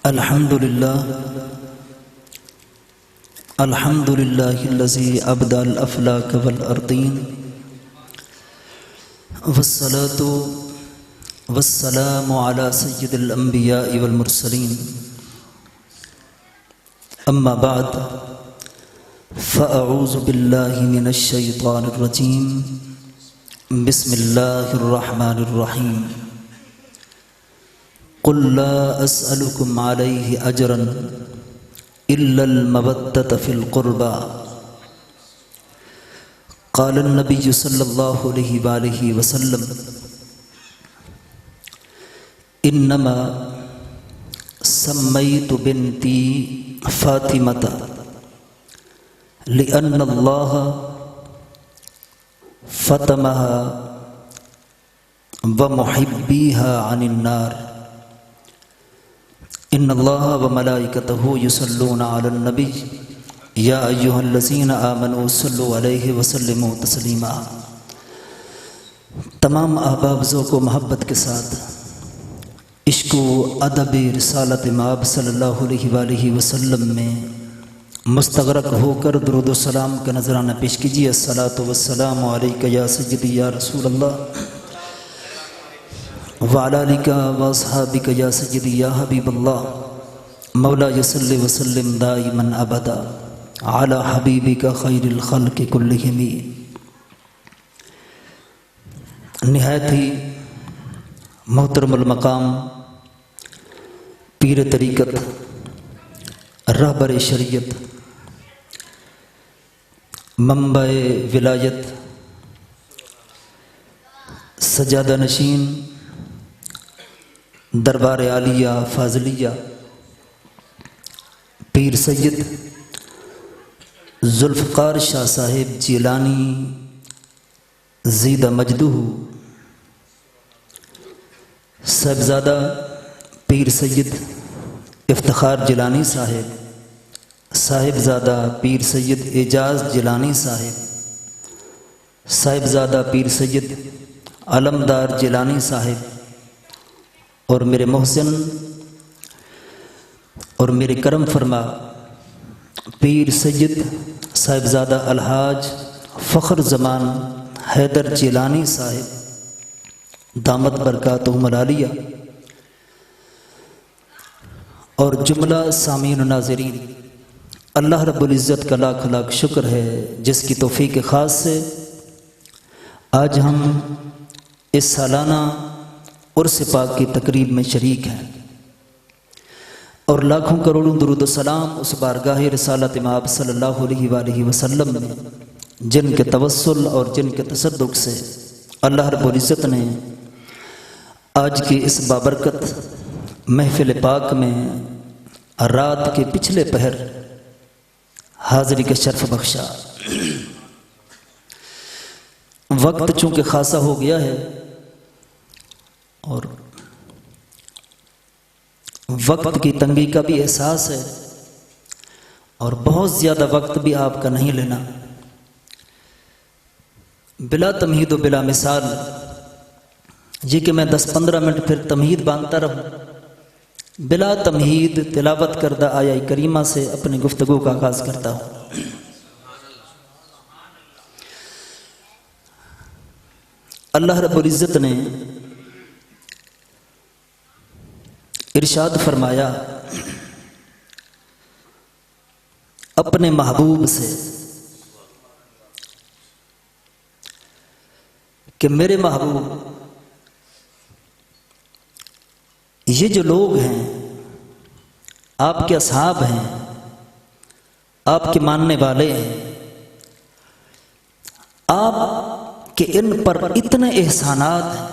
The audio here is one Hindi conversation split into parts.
अल्हम्दुलिल्लाहिल्लज़ी अब्दल अफ़लाक वल अर्दीन वस्सलातु वस्सलामु अला सय्यिदिल अंबिया'i वल मुरसलीन अम्मा बाद फ़अऊज़ु बिल्लाहि मिनश शैतानिर रजीम बिस्मिल्लाहिर रहमानिर रहीम क़ुल ला अस्अलुकुम अलैहि अजरन इल्लल मवद्दत फ़िल क़ुर्बा क़ालन नबिय्यु सल्लल्लाहु अलैहि वसल्लम इन्नमा सम्मैतु बिन्ती फ़ातिमता लिअन्नल्लाह फ़तमहा व मुहिब्बीहा अनिन्नार इन्नल्लाह व मलाइकतहु युसल्लूना अलन नबी या अय्युहल्लज़ीना आमनू सल्लु अलैहि वसल्लिमू तस्लीमा। तमाम अहबाब को मोहब्बत के साथ इश्क़ व अदब रिसालत माब सल्लल्लाहु अलैहि वसल्लम में मुस्तग़रक़ होकर दुरूद व सलाम का नजराना पेश कीजिए। अस्सलातु वस्सलामु अलैका या सय्यदी या रसूलल्लाह व अला आलिका व अस्हाबिका या सय्यदी या हबीबल्लाह मौला यसल्लि व सल्लिम दाइमन अबदा अला हबीबिका खैरिल खल्क़ि कुल्लिहिम। निहायत ही मोहतरमुल मकाम पीर तरीक़त रहबर शरीयत मंबए विलायत सजादा नशीन दरबार आलिया फाज़लिया पीर सैयद जुल्फ़कार शाह साहिब जिलानी ज़ीदा मजदूहू साहिबज़ादा पीर सैयद इफ्तिखार जिलानी साहिब साहिबज़ादा पीर सैयद एजाज़ जिलानी साहिब साहिबज़ादा पीर सैयद अलमदार जिलानी साहिब और मेरे मोहसिन और मेरे करम फरमा पीर सैयद साहिबज़ादा अलहाज फ़ख्र ज़मान हैदर जिलानी साहिब दामत बरकातुहुम आलिया और जुमला सामीन नाज़रीन, अल्लाह रब्बुल इज़्ज़त का लाख लाख शुक्र है जिसकी तौफ़ीक़ ख़ास से आज हम इस सालाना उर्स पाक की तकरीब में शरीक हैं और लाखों करोड़ों दुरूद सलाम उस बारगाह रिसालत माब सल्लल्लाहु अलैहि वसल्लम में जिनके तवस्सुल और जिनके तसद्दुक़ से अल्लाह रब्बुल इज़्ज़त ने आज की इस बाबरकत महफ़िल पाक में रात के पिछले पहर हाज़िरी का शर्फ बख्शा। वक्त चूँकि खासा हो गया है और वक्त की तंगी का भी एहसास है और बहुत ज़्यादा वक्त भी आपका नहीं लेना। बिला तमहीद व बिला मिसाल ये कि मैं 10-15 मिनट फिर तमहीद बांधता रहूँ, बिला तमहीद तिलावत करदा आया करीमा से अपनी गुफ्तगू का आगाज़ करता हूँ। अल्लाह रब्बुल इज़्ज़त ने इरशाद फरमाया अपने महबूब से कि मेरे महबूब ये जो लोग हैं आपके असहाब हैं, आपके मानने वाले हैं, आपके इन पर इतने एहसानात हैं,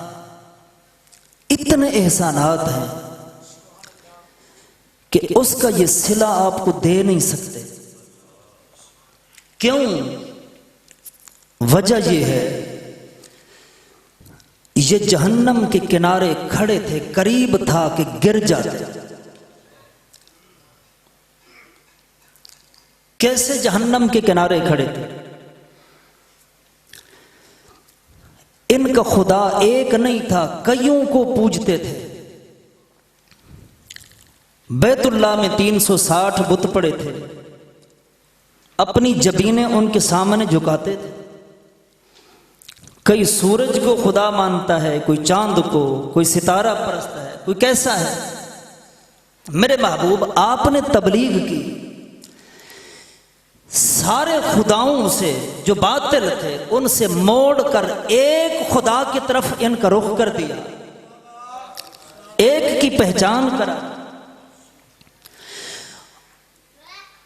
इतने एहसानात हैं कि उसका ये सिला आपको दे नहीं सकते। क्यों? वजह ये है ये जहन्नम के किनारे खड़े थे, करीब था कि गिर जाते। कैसे जहन्नम के किनारे खड़े थे? इनका खुदा एक नहीं था, कईयों को पूजते थे। बैतुल्लाह में 360 बुत पड़े थे, अपनी जबीनें उनके सामने झुकाते थे। कोई सूरज को खुदा मानता है, कोई चांद को, कोई सितारा परस्त है, कोई कैसा है। मेरे महबूब आपने तबलीग की, सारे खुदाओं से जो बातिल थे उनसे मोड़ कर एक खुदा की तरफ इनका रुख कर दिया, एक की पहचान करा।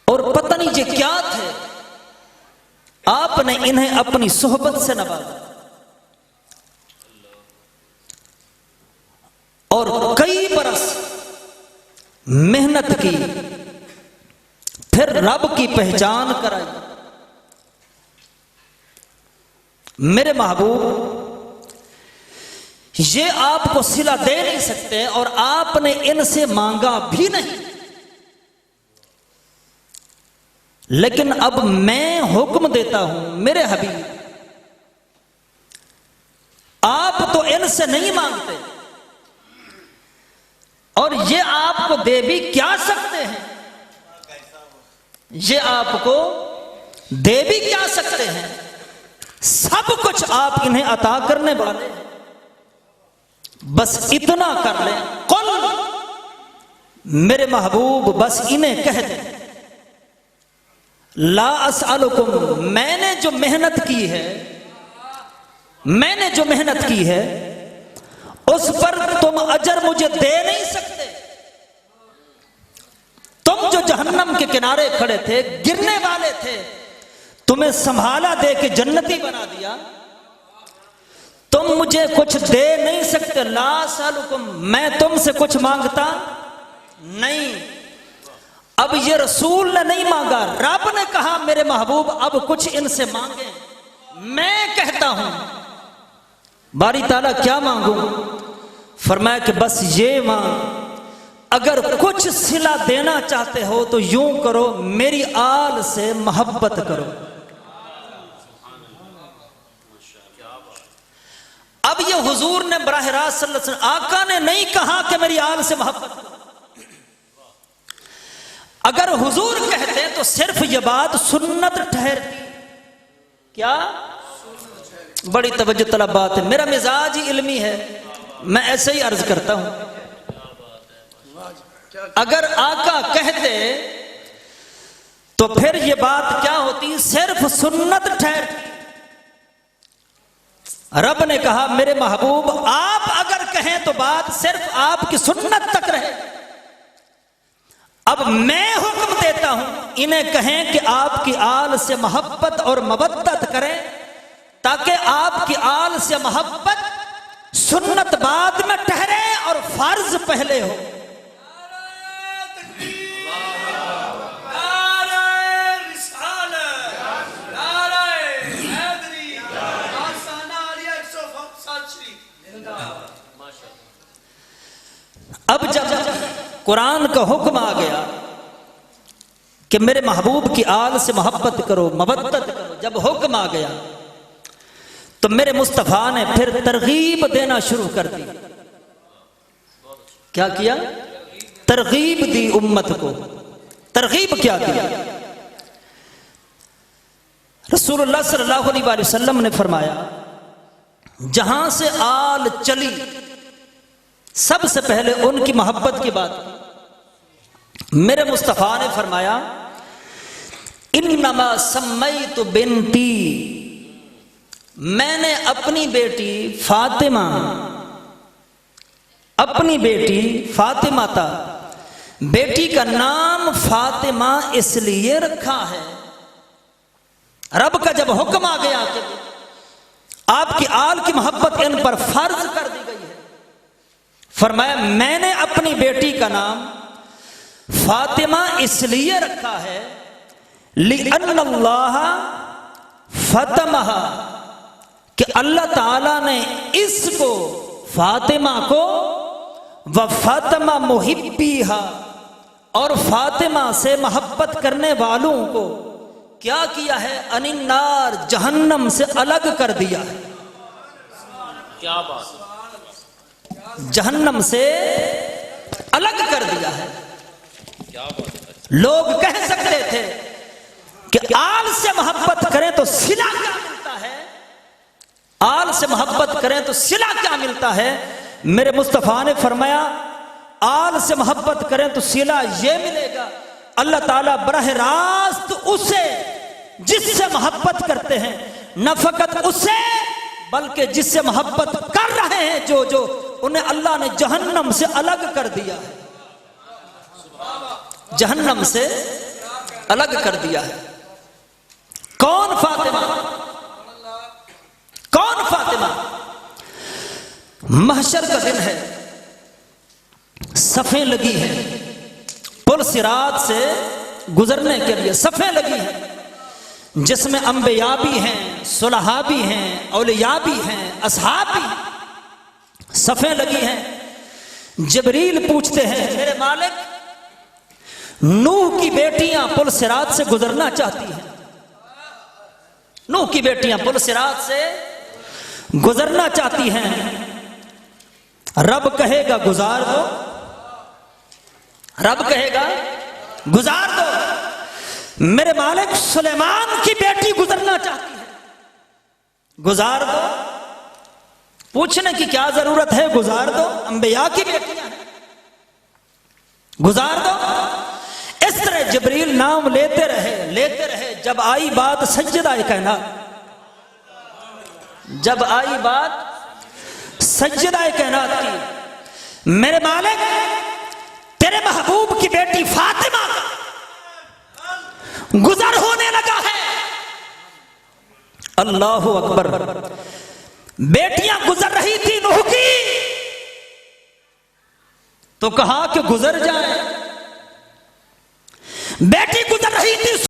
और पता नहीं ये क्या थे, आपने इन्हें अपनी सोहबत से नवाजा और कई बरस मेहनत की, फिर रब की पहचान कराई। मेरे महबूब ये आपको सिला दे नहीं सकते और आपने इनसे मांगा भी नहीं, लेकिन अब मैं हुक्म देता हूं मेरे हबीब, आप तो इनसे नहीं मांगते और ये आपको दे भी क्या सकते हैं, ये आपको दे भी क्या सकते हैं। सब कुछ आप इन्हें अता करने वाले हैं, बस इतना कर लें। कुल मेरे महबूब बस इन्हें कह दें, ला असअलुकुम, मैंने जो मेहनत की है, मैंने जो मेहनत की है उस पर तुम अजर मुझे दे नहीं सकते। तुम जो जहन्नम के किनारे खड़े थे, गिरने वाले थे, तुम्हें संभाला दे के जन्नती बना दिया, तुम मुझे कुछ दे नहीं सकते। ला असअलुकुम, मैं तुमसे कुछ मांगता नहीं। अब ये रसूल ने नहीं मांगा, रब ने कहा मेरे महबूब अब कुछ इनसे मांगे। मैं कहता हूं बारी ताला क्या मांगू, फरमाया कि बस ये मांग, अगर कुछ सिला देना चाहते हो तो यूं करो, मेरी आल से मोहब्बत करो। अब ये हुजूर ने बराह रास्त सल्लल्लाहु अलैहि वसल्लम, आका ने नहीं कहा कि मेरी आल से मोहब्बत करो। अगर हुजूर कहते तो सिर्फ ये बात सुन्नत ठहरती। क्या बड़ी तवज्जो तलब बात है, मेरा मिजाज ही इल्मी है, मैं ऐसे ही अर्ज करता हूं। अगर आका कहते तो फिर ये बात क्या होती, सिर्फ सुन्नत ठहरती। रब ने कहा मेरे महबूब आप अगर कहें तो बात सिर्फ आपकी सुन्नत तक रहे। अब मैं हुक्म देता हूं इन्हें कहें कि आपकी आल से मोहब्बत और मवद्दत करें, ताकि आपकी आल से मोहब्बत सुन्नत बाद में ठहरे और फर्ज पहले हो। अब जब कुरान का हुक्म आ गया कि मेरे महबूब की आल से मोहब्बत करो, मवद्दत करो, जब हुक्म आ गया तो मेरे मुस्तफा ने फिर तरगीब देना शुरू कर दी। क्या किया? तरगीब दी उम्मत को। तरगीब क्या दिया? रसूलुल्लाह सल्लल्लाहु अलैहि वसल्लम ने फरमाया, जहां से आल चली सबसे पहले उनकी मोहब्बत की बात। मेरे मुस्तफा ने फरमाया, इन्नमा सम्मैतु बिन्ती, मैंने अपनी बेटी फातिमा, अपनी बेटी फातिमा था, बेटी का नाम फातिमा इसलिए रखा है, रब का जब हुक्म आ गया कि आपकी आल की मोहब्बत इन पर फर्ज कर दी गई है, फरमाया मैंने अपनी बेटी का नाम फातिमा इसलिए रखा है लिअन्नल्लाह फतमहा, कि अल्लाह ताला ने इसको फातिमा को व फातिमा मुहिब्बीहा, और फातिमा से मोहब्बत करने वालों को क्या किया है, अनिन्नार, जहन्नम से अलग कर दिया है। क्या बात, जहन्नम से अलग कर दिया है। लोग कह सकते थे कि आल से मोहब्बत करें तो सिला क्या मिलता है, आल से मोहब्बत करें तो सिला क्या मिलता है। मेरे मुस्तफा ने फरमाया आल से मोहब्बत करें तो सिला ये मिलेगा, अल्लाह ताला बरह रास्त उसे जिससे मोहब्बत करते हैं, न फकत उसे बल्कि जिससे मोहब्बत कर रहे हैं जो उन्हें अल्लाह ने जहन्नम से अलग कर दिया है, जहन्नम से अलग कर दिया है। कौन फातिमा, कौन फातिमा? महशर का दिन है, सफ़ें लगी हैं, पुल सिरात से गुजरने के लिए सफ़ें लगी हैं, जिसमें अंबिया भी हैं, सुलहा भी हैं, औलिया भी हैं, असहाब भी हैं, सफ़ें लगी हैं। जिब्रील पूछते हैं मेरे मालिक, नूह की बेटियां पुल सिरात से गुजरना चाहती हैं, नूह की बेटियां पुल सिरात से गुजरना चाहती हैं, रब कहेगा गुजार दो, रब कहेगा गुजार दो। मेरे मालिक सुलेमान की बेटी गुजरना चाहती है, गुजार दो। पूछने की क्या जरूरत है, गुजार दो, अंबिया की बेटियां हैं, गुजार दो। इस तरह जिब्रील नाम लेते रहे। जब आई बात सज्जदाए कायनात, जब आई बात सज्जदाए कायनात की, मेरे मालिक तेरे महबूब की बेटी फातिमा गुजर होने लगा है। अल्लाह अकबर। बेटियां गुजर रही थी नूह की, तो कहा कि गुजर जाए। बेटी गुजर रही थी